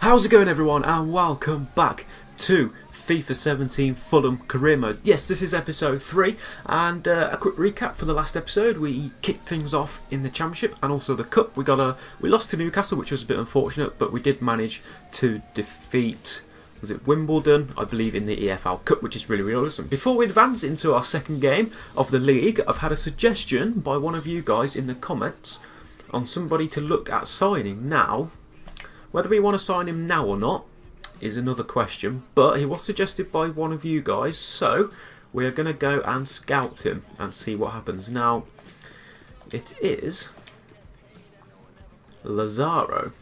How's it going, everyone, and welcome back to FIFA 17 Fulham Career Mode. Yes, this is episode 3, and a quick recap for the last episode. We kicked things off in the Championship and also the Cup. We lost to Newcastle, which was a bit unfortunate, but we did manage to defeat, was it Wimbledon, I believe, in the EFL Cup, which is really, really awesome. Before we advance into our second game of the league, I've had a suggestion by one of you guys in the comments on somebody to look at signing now. Whether we want to sign him now or not is another question, but he was suggested by one of you guys, so we're going to go and scout him and see what happens. Now, it is Lazaro.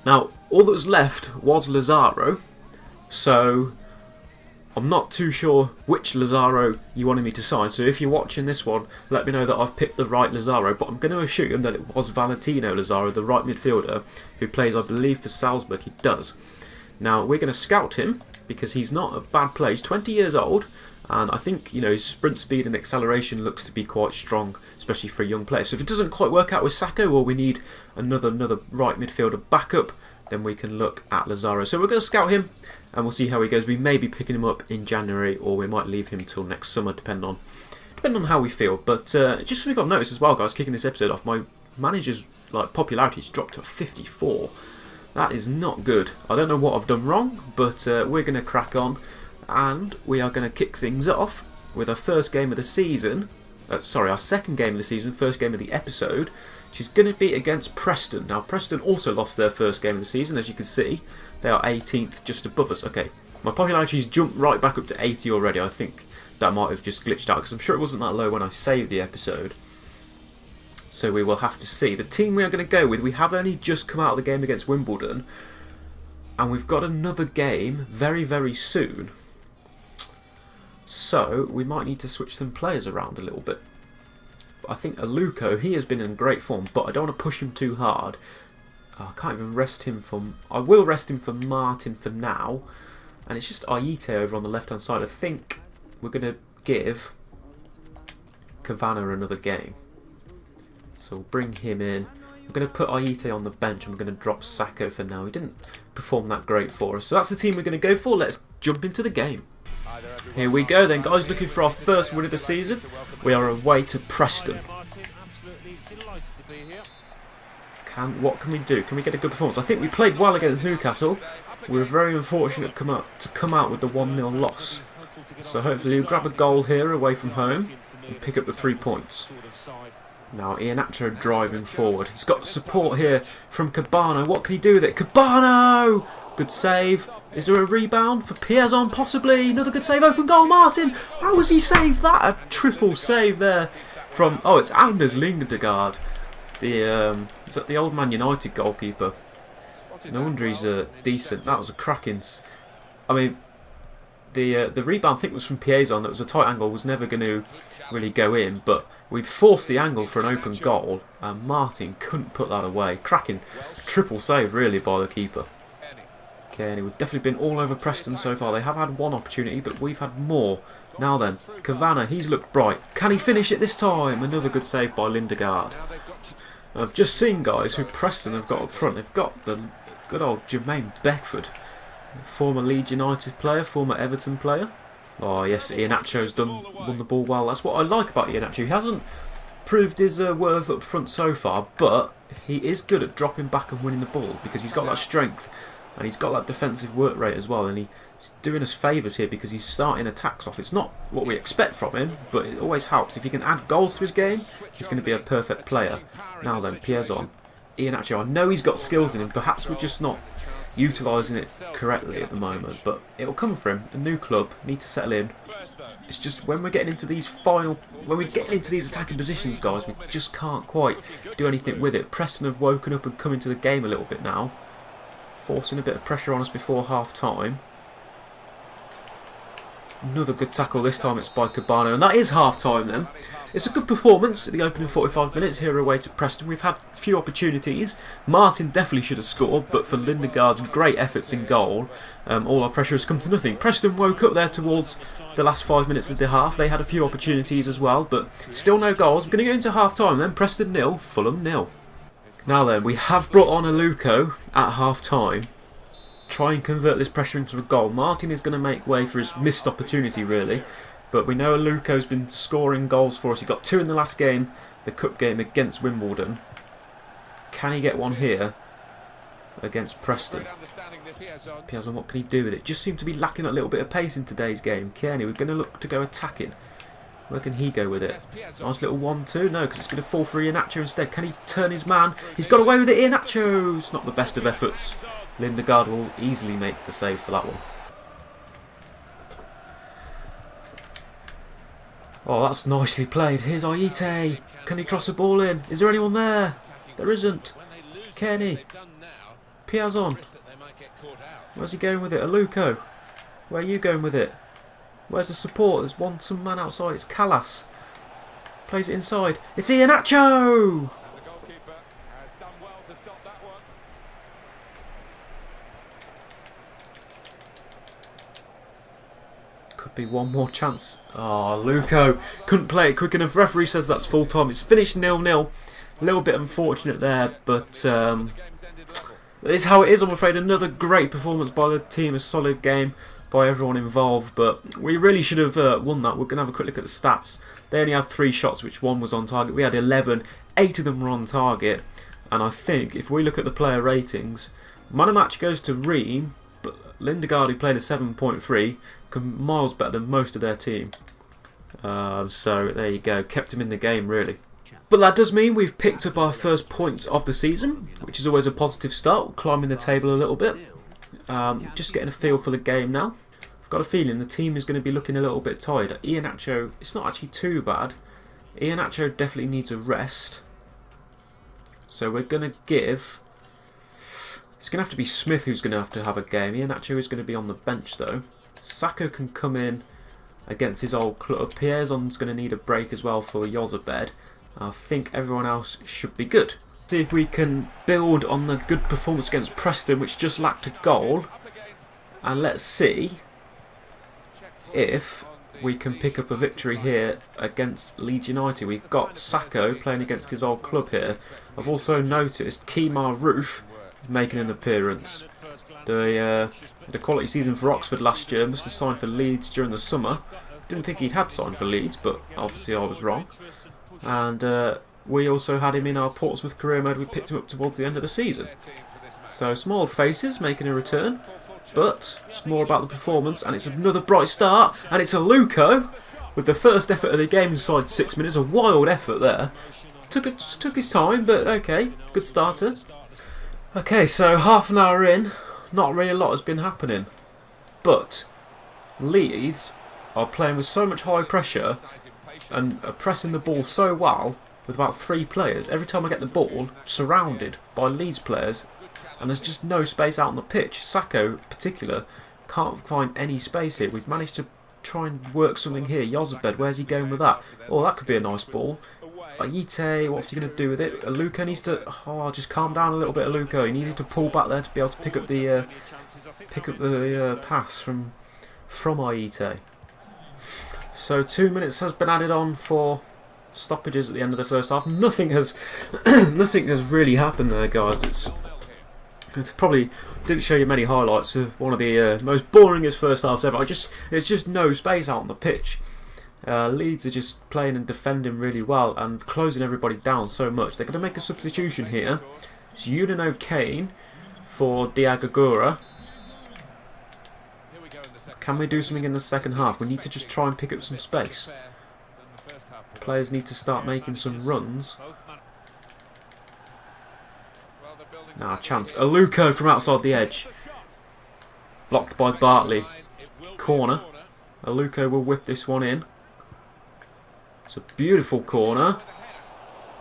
Now, all that was left was Lazaro, so I'm not too sure which Lazaro you wanted me to sign, so if you're watching this one, let me know that I've picked the right Lazaro, but I'm going to assume that it was Valentino Lazaro, the right midfielder, who plays, I believe, for Salzburg. He does. Now, we're going to scout him, because he's not a bad player. He's 20 years old, and I think, you know, his sprint speed and acceleration looks to be quite strong, especially for a young player. So if it doesn't quite work out with Sacco, or we need another right midfielder backup, then we can look at Lazaro. So we're going to scout him, and we'll see how he goes. We may be picking him up in January, or we might leave him till next summer, depending on how we feel. But just so we got noticed as well, guys, kicking this episode off, my manager's popularity's dropped to 54. That is not good. I don't know what I've done wrong, but we're going to crack on, and we are going to kick things off with our first game of the season. Our second game of the season, first game of the episode, which is going to be against Preston. Now, Preston also lost their first game of the season, as you can see. They are 18th, just above us. Okay, my popularity's jumped right back up to 80 already. I think that might have just glitched out, because I'm sure it wasn't that low when I saved the episode. So we will have to see. The team we are going to go with, we have only just come out of the game against Wimbledon, and we've got another game very, very soon. So we might need to switch some players around a little bit. I think Aluko, he has been in great form, but I don't want to push him too hard. I can't even rest him for... I will rest him for Martin for now. And it's just Aite over on the left-hand side. I think we're going to give Cavana another game. So we'll bring him in. We're going to put Aite on the bench, and we're going to drop Sacco for now. He didn't perform that great for us. So that's the team we're going to go for. Let's jump into the game. Here we go then, guys, looking for our first win of the season. We are away to Preston. What can we do? Can we get a good performance? I think we played well against Newcastle. We were very unfortunate to come out with the 1-0 loss. So hopefully we'll grab a goal here away from home and pick up the 3 points. Now Iheanacho driving forward. He's got support here from Cabano. What can he do with it? Cabano! Good save. Is there a rebound for Piazon? Possibly. Another good save. Open goal. Martin. How has he saved that? A triple save there from... Oh, it's Anders Lindegaard. Is that the old Man United goalkeeper? No wonder he's decent. That was a cracking... I mean, the rebound I think was from Piazon. That was a tight angle. Was never going to really go in. But we'd forced the angle for an open goal. And Martin couldn't put that away. Cracking triple save really by the keeper. Okay, and we've definitely been all over Preston so far. They have had one opportunity, but we've had more. Now then, Cavana, he's looked bright. Can he finish it this time? Another good save by Lindegaard. I've just seen, guys, who Preston have got up front. They've got the good old Jermaine Beckford, former Leeds United player, former Everton player. Oh yes, Iheanacho's won the ball well. That's what I like about Iheanacho. He hasn't proved his worth up front so far, but he is good at dropping back and winning the ball, because he's got that strength. And he's got that defensive work rate as well, and he's doing us favours here because he's starting attacks off. It's not what we expect from him, but it always helps. If he can add goals to his game, he's going to be a perfect player. Now then, Piazon. Iheanacho, I know he's got skills in him, perhaps we're just not utilising it correctly at the moment, but it'll come for him. A new club, need to settle in. It's just when we're getting into these attacking positions, guys, we just can't quite do anything with it. Preston have woken up and come into the game a little bit now, forcing a bit of pressure on us before half-time. Another good tackle, this time it's by Cabano, and that is half-time then. It's a good performance at the opening 45 minutes here away to Preston. We've had a few opportunities. Martin definitely should have scored, but for Lindegaard's great efforts in goal, all our pressure has come to nothing. Preston woke up there towards the last 5 minutes of the half. They had a few opportunities as well, but still no goals. We're going to go into half-time then. Preston 0, Fulham 0. Now then, we have brought on Aluko, at half-time, try and convert this pressure into a goal. Martin is going to make way for his missed opportunity, really. But we know Aluko's been scoring goals for us. He got 2 in the last game, the cup game against Wimbledon. Can he get one here against Preston? Piazon, what can he do with it? Just seemed to be lacking a little bit of pace in today's game. Kearney, we're going to look to go attacking. Where can he go with it? Nice little 1-2. No, because it's going to fall for Iheanacho instead. Can he turn his man? He's got away with it. Iheanacho! It's not the best of efforts. Lindegaard will easily make the save for that one. Oh, that's nicely played. Here's Aite. Can he cross the ball in? Is there anyone there? There isn't. Kearney. Piazon. Where's he going with it? Aluko. Where are you going with it? Where's the support? There's some man outside. It's Callas. Plays it inside. It's Iheanacho! Could be one more chance. Oh, Aluko couldn't play it quick enough. Referee says that's full time. It's finished 0-0. A little bit unfortunate there, but it's how it is, I'm afraid. Another great performance by the team. A solid game by everyone involved, but we really should have won that. We're going to have a quick look at the stats. They only had 3 shots, which 1 was on target. We had 11, 8 of them were on target, and I think if we look at the player ratings, man of match goes to Ream, but Lindegaard, who played a 7.3, miles better than most of their team. So there you go, kept him in the game really. But that does mean we've picked up our first points of the season, which is always a positive start, climbing the table a little bit. Just getting a feel for the game now. I've got a feeling the team is going to be looking a little bit tired. Iheanacho, it's not actually too bad. Iheanacho definitely needs a rest. So we're going to give... It's going to have to be Smith who's going to have a game. Iheanacho is going to be on the bench though. Sacco can come in against his old club. Piazon's going to need a break as well for Yozabed. I think everyone else should be good. See if we can build on the good performance against Preston, which just lacked a goal. And let's see if we can pick up a victory here against Leeds United. We've got Sacco playing against his old club here. I've also noticed Kemar Roof making an appearance. The quality season for Oxford last year, must have signed for Leeds during the summer. Didn't think he'd had signed for Leeds, but obviously I was wrong. And we also had him in our Portsmouth career mode. We picked him up towards the end of the season. So some old faces making a return, but it's more about the performance, and it's another bright start, and it's Aluko with the first effort of the game inside 6 minutes. A wild effort there. Took his time, but okay, good starter. Okay, so half an hour in, not really a lot has been happening, but Leeds are playing with so much high pressure and are pressing the ball so well with about 3 players. Every time I get the ball, surrounded by Leeds players, and there's just no space out on the pitch. Sacco, in particular, can't find any space here. We've managed to try and work something here. Yozabed, where's he going with that? Oh, that could be a nice ball. Aite, what's he going to do with it? Aluko needs to... Oh, just calm down a little bit, Aluko. He needed to pull back there to be able to pick up the pass from Aite. So 2 minutes has been added on for stoppages at the end of the first half. Nothing has really happened there, guys. It probably didn't show you many highlights of one of the most boringest first halves ever. There's just no space out on the pitch. Leeds are just playing and defending really well and closing everybody down so much. They're going to make a substitution here. It's Unino Kane for Diagagura. Can we do something in the second half? We need to just try and pick up some space. Players need to start making some runs. Now, chance. Aluko from outside the edge. Blocked by Bartley. Corner. Aluko will whip this one in. It's a beautiful corner.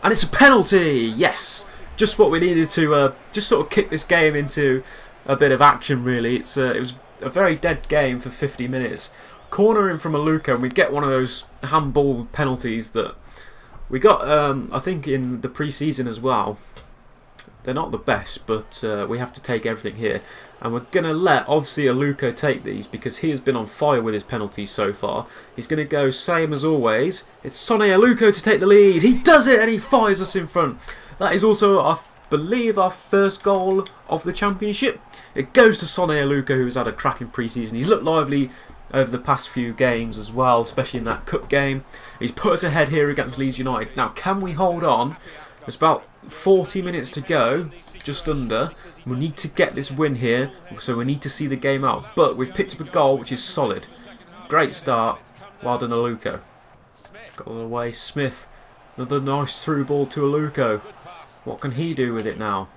And it's a penalty! Yes! Just what we needed to just sort of kick this game into a bit of action, really. It was a very dead game for 50 minutes. Corner in from Aluko, and we get one of those handball penalties that we got, I think, in the pre-season as well. They're not the best, but we have to take everything here. And we're going to let, obviously, Aluko take these because he has been on fire with his penalties so far. He's going to go same as always. It's Sonny Aluko to take the lead. He does it, and he fires us in front. That is also our believe, our first goal of the Championship. It goes to Sonny Aluko, who's had a cracking pre-season. He's looked lively over the past few games as well, especially in that cup game. He's put us ahead here against Leeds United. Now, can we hold on? There's about 40 minutes to go, just under. We need to get this win here, so we need to see the game out. But we've picked up a goal, which is solid. Great start. Well done, Aluko. Got all the way. Smith. Another nice through ball to Aluko. What can he do with it now?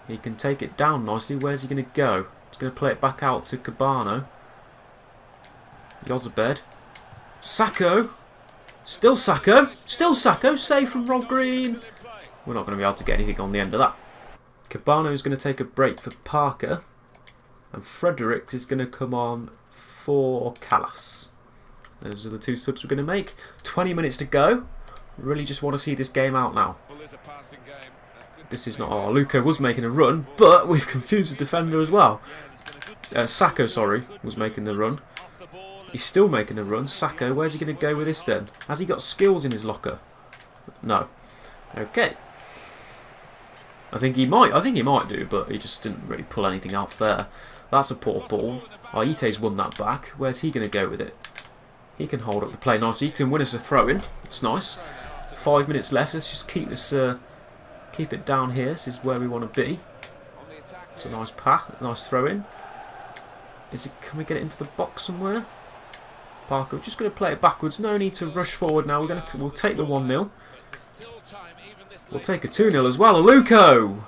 He can take it down nicely. Where's he going to go? He's going to play it back out to Cabano. Yozabed. Sacco. Still Sacco. Still Sacco. Save from Rob Green. We're not going to be able to get anything on the end of that. Cabano is going to take a break for Parker. And Fredericks is going to come on for Callas. Those are the two subs we're going to make. 20 minutes to go. Really just want to see this game out now. This is not... Oh, Luco was making a run, but we've confused the defender as well. Sacco, sorry, was making the run. He's still making a run. Sacco, where's he going to go with this then? Has he got skills in his locker? No. Okay. I think he might do, but he just didn't really pull anything out there. That's a poor ball. Aite's won that back. Where's he going to go with it? He can hold up the play nicely. He can win us a throw-in. It's nice. 5 minutes left. Let's just keep this, keep it down here. This is where we want to be. It's a nice pass, nice throw-in. Can we get it into the box somewhere? Parker, we're just going to play it backwards. No need to rush forward now. We'll take the 1-0. We'll take a 2-0 as well. Aluko!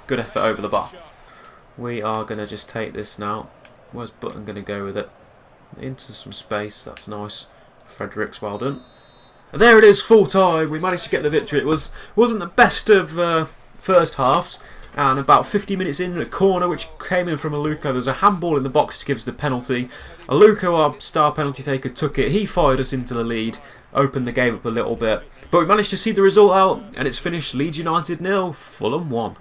Good effort over the bar. We are going to just take this now. Where's Button going to go with it? Into some space. That's nice. Fredericks, well done. And there it is, full time. We managed to get the victory. It wasn't the best of first halves. And about 50 minutes in, a corner which came in from Aluko. There's a handball in the box to give us the penalty. Aluko, our star penalty taker, took it. He fired us into the lead. Opened the game up a little bit. But we managed to see the result out. And it's finished Leeds United 0, Fulham 1.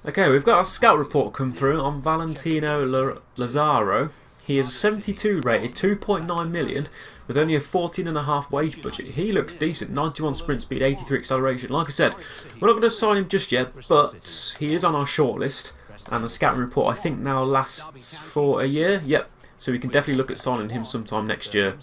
Okay, we've got a scout report come through on Valentino Lazaro. He is a 72 rated, 2.9 million, with only a 14.5 wage budget. He looks decent, 91 sprint speed, 83 acceleration. Like I said, we're not going to sign him just yet, but he is on our shortlist. And the scouting report, I think, now lasts for a year. Yep, so we can definitely look at signing him sometime next year.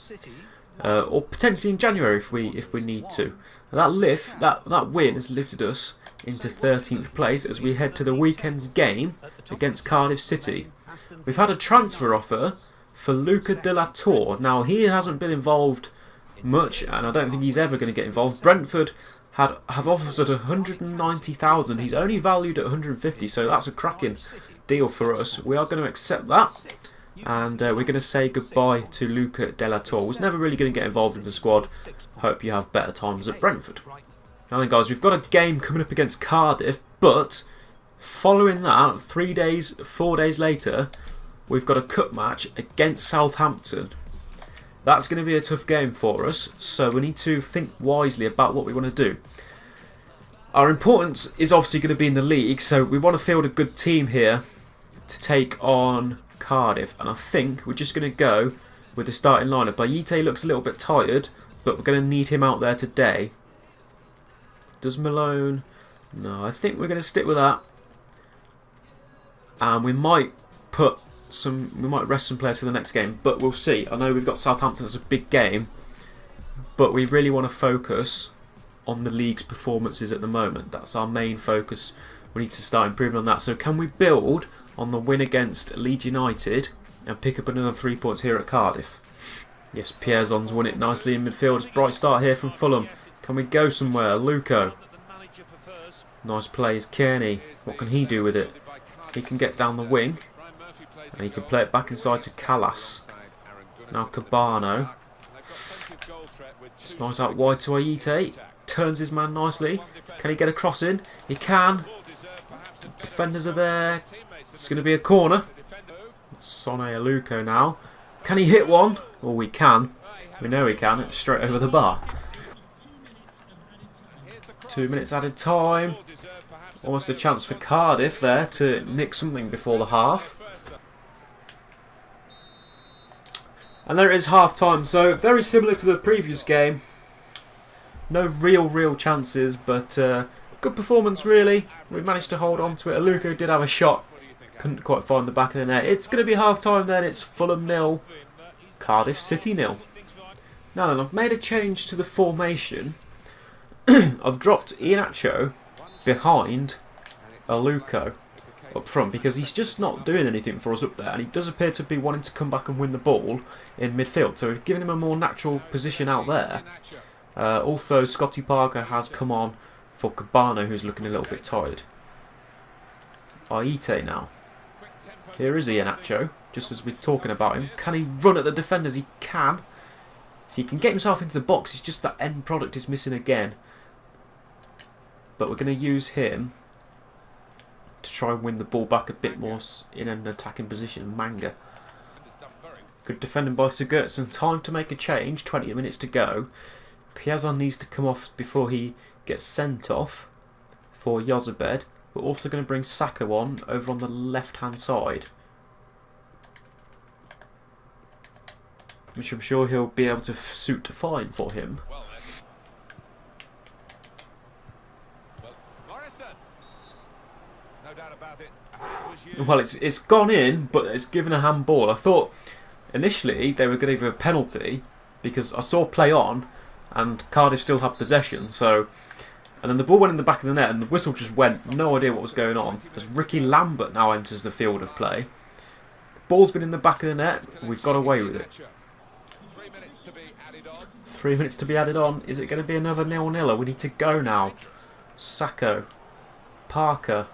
Or potentially in January if we need to. That win has lifted us into 13th place as we head to the weekend's game against Cardiff City. We've had a transfer offer for Luca de la Torre. Now, he hasn't been involved much, and I don't think he's ever going to get involved. Brentford have offered 190,000. He's only valued at 150, so that's a cracking deal for us. We are going to accept that, and we're going to say goodbye to Luca de la Torre. Was never really going to get involved in the squad. Hope you have better times at Brentford. Now then, guys, we've got a game coming up against Cardiff, but following that, 4 days later, we've got a cup match against Southampton. That's going to be a tough game for us, so we need to think wisely about what we want to do. Our importance is obviously going to be in the league, so we want to field a good team here to take on Cardiff, and I think we're just going to go with the starting lineup. Aite looks a little bit tired, but we're going to need him out there today. Does Malone? No, I think we're going to stick with that. And we might rest some players for the next game, but we'll see. I know we've got Southampton as a big game, but we really want to focus on the league's performances at the moment. That's our main focus. We need to start improving on that. So can we build on the win against Leeds United and pick up another 3 points here at Cardiff? Yes, Pierson's won it nicely in midfield. Bright start here from Fulham. Can we go somewhere? Luco. Nice plays. Kearney. What can he do with it? He can get down the wing. And he can play it back inside to Callas. Now Cabano. It's nice out wide to Aite. Turns his man nicely. Can he get a cross in? He can. Defenders are there. It's going to be a corner. Sonny Aluko now. Can he hit one? Oh, we can. We know he can. It's straight over the bar. 2 minutes added time. Almost a chance for Cardiff there to nick something before the half. And there it is, half time. So very similar to the previous game. No real chances, but good performance really. We managed to hold on to it. Aluko did have a shot, couldn't quite find the back of the net. It's going to be half time then. It's Fulham 0, Cardiff City 0. Now then, I've made a change to the formation. I've dropped Iheanacho behind Aluko up front because he's just not doing anything for us up there, and he does appear to be wanting to come back and win the ball in midfield, so we've given him a more natural position out there. Also, Scotty Parker has come on for Cabano, who's looking a little bit tired. Aite now. Here is Iheanacho, just as we're talking about him. Can he run at the defenders? He can. So he can get himself into the box, it's just that end product is missing again. But we're going to use him to try and win the ball back a bit more in an attacking position. Manga. Good defending by Sigurdsson. Time to make a change. 20 minutes to go. Piazon needs to come off before he gets sent off for Yozabed. We're also going to bring Saka on over on the left-hand side, which I'm sure he'll be able to suit fine for him. Well, it's gone in, but it's given a handball. I thought initially they were going to give a penalty because I saw play on and Cardiff still had possession. So, and then the ball went in the back of the net and the whistle just went. No idea what was going on. As Ricky Lambert now enters the field of play. The ball's been in the back of the net. We've got away with it. 3 minutes to be added on. Is it going to be another 0-0? We need to go now. Sacco. Parker.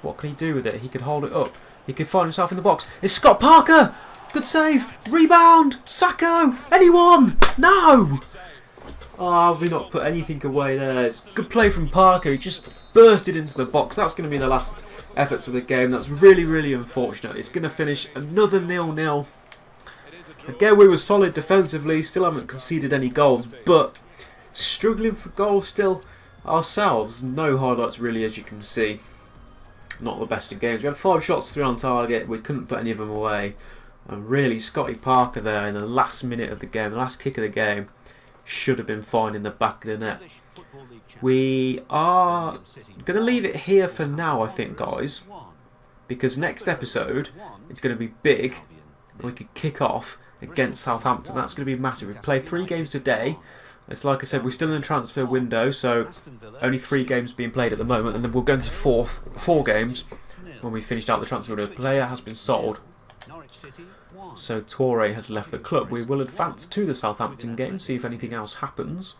What can he do with it? He could hold it up. He could find himself in the box. It's Scott Parker! Good save! Rebound! Sacco! Anyone? No! Oh, we've not put anything away there. It's good play from Parker. He just bursted into the box. That's going to be the last efforts of the game. That's really, really unfortunate. It's going to finish another 0-0. Again, we were solid defensively. Still haven't conceded any goals. But struggling for goals still ourselves. No highlights really, as you can see. Not the best of games. We had 5 shots, 3 on target. We couldn't put any of them away. And really, Scotty Parker there in the last minute of the game, the last kick of the game, should have been fine in the back of the net. We are going to leave it here for now, I think, guys. Because next episode, it's going to be big. And we could kick off against Southampton. That's going to be massive. We play 3 games today. It's like I said, we're still in the transfer window, so only 3 games being played at the moment, and then we'll go into 4 games when we finished out the transfer window. The player has been sold, so Torre has left the club. We will advance to the Southampton game, see if anything else happens.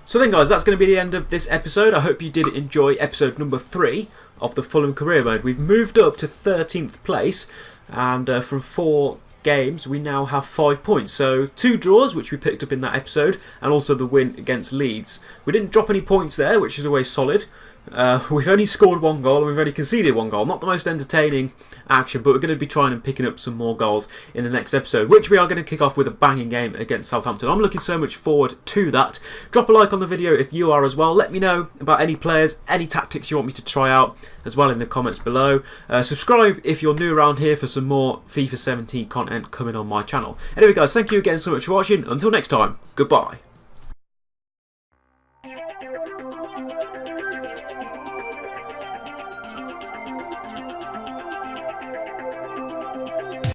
So then, guys, that's going to be the end of this episode. I hope you did enjoy episode number 3 of the Fulham career mode. We've moved up to 13th place, and from 4 games we now have 5 points, so 2 draws which we picked up in that episode, and also the win against Leeds. We didn't drop any points there, which is always solid. We've only scored 1 goal and we've only conceded 1 goal. Not the most entertaining action, but we're going to be trying and picking up some more goals in the next episode, which we are going to kick off with a banging game against Southampton. I'm looking so much forward to that. Drop a like on the video if you are as well. Let me know about any players, any tactics you want me to try out as well in the comments below. Subscribe if you're new around here for some more FIFA 17 content coming on my channel. Anyway, guys, thank you again so much for watching. Until next time, goodbye.